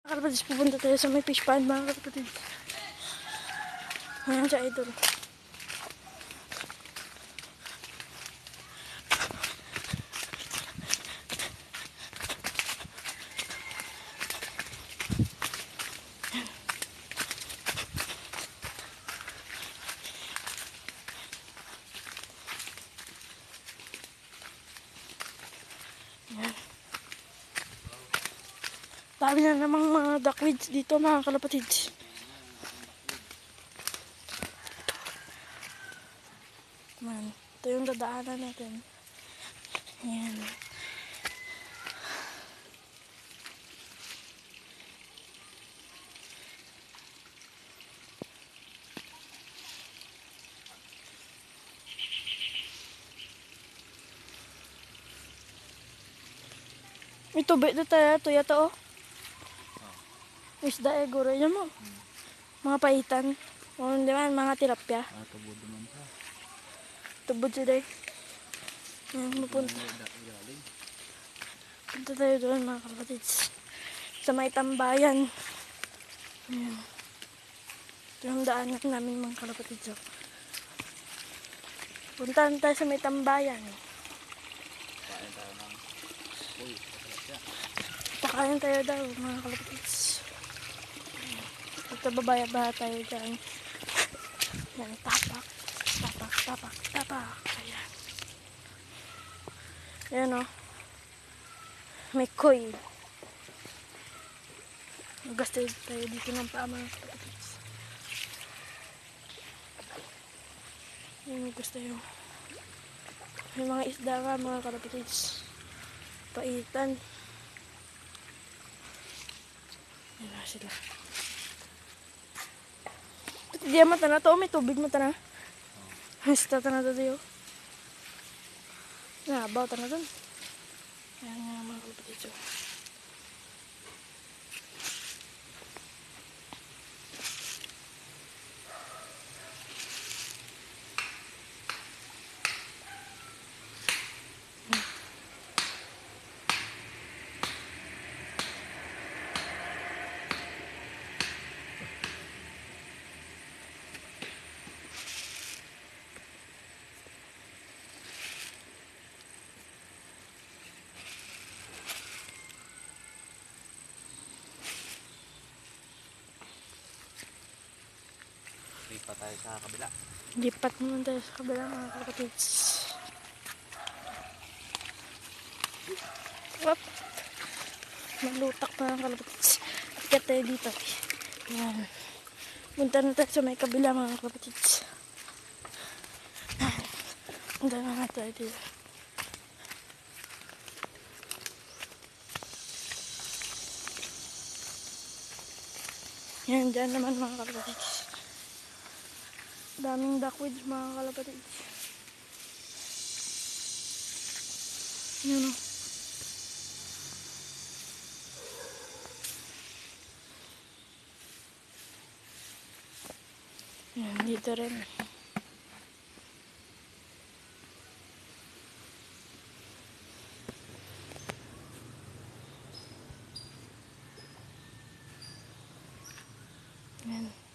Kapatid, pupunta tayo sa may fish pond mga kapatid. Ayan siya, idol. Ayan. Dami na namang mga duckweeds dito mga kalapatid. Man, ito yung dadaanan natin. Ayan. May tubig na tayo. Ito yata oh. Isda eh, guro. Yan mo. Mga paitan. O, hindi man, mga tilapia. Tubod naman pa. Tubod sila eh. Ayan, mapunta. Punta tayo doon mga kapatids. Sa may tambayan. Ayan. Ito yung daanan namin mga kalapatids. Puntahan tayo sa may tambayan. Kain tayo ng uy, Pakain tayo daw mga kalapatids. Ito babaya-baya tayo dyan. Yan, tapak. Tapak, tapak, tapak. Ayan. Ayan o. May koy. Magasta tayo dito ng paa mga kalapatids. Ayan, magasta tayo. May mga isda ka mga kalapatids. Paitan. Ayan na sila. Diyan mata na to, may tubig mata na. Hasta na to diyo. Nabaw ta na dun. Ayan nga mga kalapatids. lipat tayo sa kabila. Lipat naman tayo sa kabila mga kalapatids. Wap! Malutak pa mga kalapatids. Akyat tayo dito. Ayan. Punta na tayo sa may kabila mga kalapatids. Punta na tayo dito. Yan, dyan naman mga kalapatids. Daming duckweeds mga kalapatids. Yan o. Yan, dito rin. Yan.